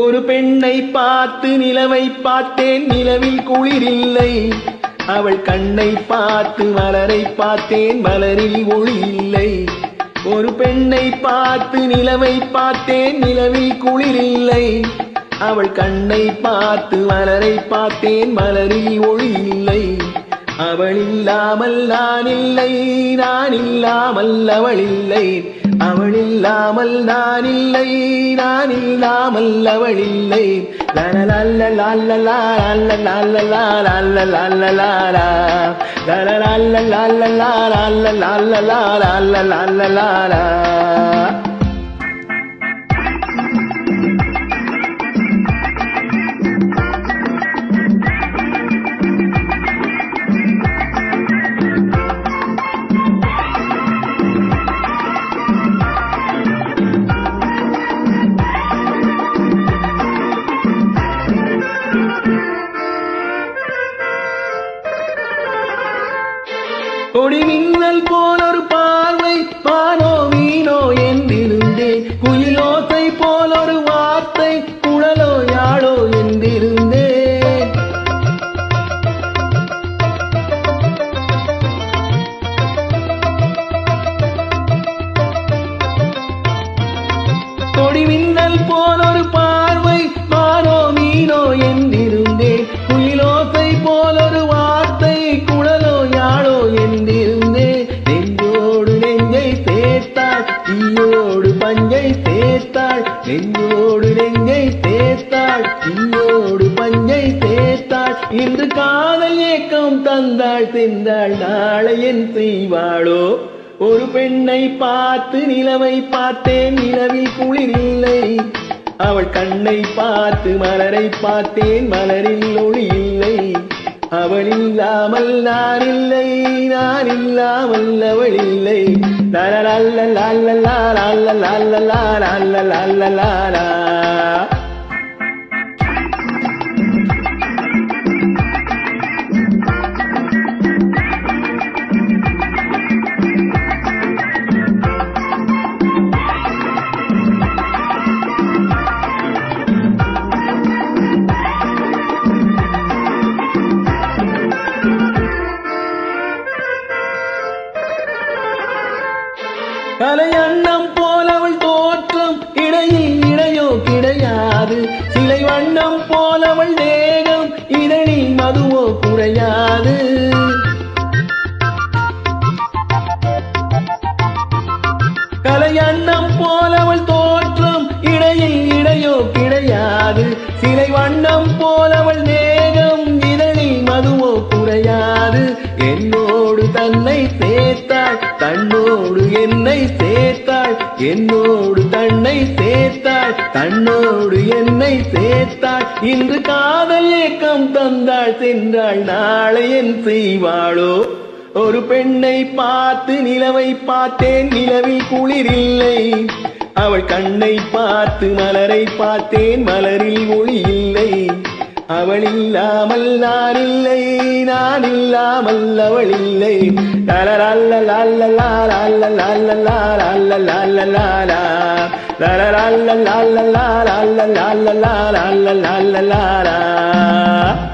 ஒரு பெண்ணை பார்த்து நிலவை பார்த்தேன், நிலவில் குளிரில்லை. அவள் கண்ணை பார்த்து மலரை பார்த்தேன், மலரில் ஒளி இல்லை. ஒரு பெண்ணை பார்த்து நிலவை பார்த்தேன், நிலவில் குளிரில்லை. அவள் கண்ணை பார்த்து மலரை பார்த்தேன், மலரில் ஒளி இல்லை. அவள் இல்லாமல் நான் இல்லை, நான் இல்லாமல் அவள் இல்லை. அவள் இல்லாமல் நான் இல்லை, நான் இல்லாமல் அவள் இல்லை. கொடி மின்னல் போல் ஒரு பார்வை, மானோ மீனோ என்றிருந்தேன். குயிலோசை போல் ஒரு வார்த்தை, குழலோ யாழோ என்றிருந்தேன். கொடி மின்னல் போல் ஒரு பார்வை, மானோ மீனோ என்றிருந்தேன். குயிலோசை போல் ஒரு வார்த்தை, குழலோ யாழோ என்றிருந்தேன். நெஞ்சோடு நெஞ்சை சேர்த்தாள், தீயோடு பஞ்சை சேர்த்தாள். நெஞ்சோடு நெஞ்சை சேர்த்தாள், தீயோடு பஞ்சை சேர்த்தாள். இன்று காதல் ஏக்கம் தந்தாள், சென்றாள், நாளை என் செய்வாளோ? ஒரு பெண்ணை பார்த்து நிலவை பார்த்தேன், நிலவில் குளிரில்லை. அவள் கண்ணை பார்த்து மலரை பார்த்தேன், மலரில் ஒளி இல்லை. அவள் இல்லாமல் நான் இல்லை, நான் இல்லாமல் அவள் இல்லை. கலையண்ணம் போல் அவள் தோற்றம், இடையில் இடையோ கிடையாது. சிலை வண்ணம் போல் அவள் தேகம், இதழில் மதுவோ குறையாது. கலையண்ணம் போல் அவள் தோற்றம், இடையில் இடையோ கிடையாது. சிலை வண்ணம் போல் அவள் தேகம், இதழில் மதுவோ குறையாது. என்னோடு தன்னை சேர்த்தாள், தன்னோடு என்னை சேர்த்தாள். என்னோடு தன்னை சேர்த்தாள், தன்னோடு என்னை சேர்த்தாள். இன்று காதல் ஏக்கம் தந்தாள், சென்றாள், நாளை என் செய்வாளோ? ஒரு பெண்ணை பார்த்து நிலவை பார்த்தேன், நிலவில் குளிரில்லை. அவள் கண்ணை பார்த்து மலரை பார்த்தேன், மலரில் ஒளி இல்லை. அவள் இல்லாமல் நான் இல்லை, நான் இல்லாமல் அவள் இல்லை. la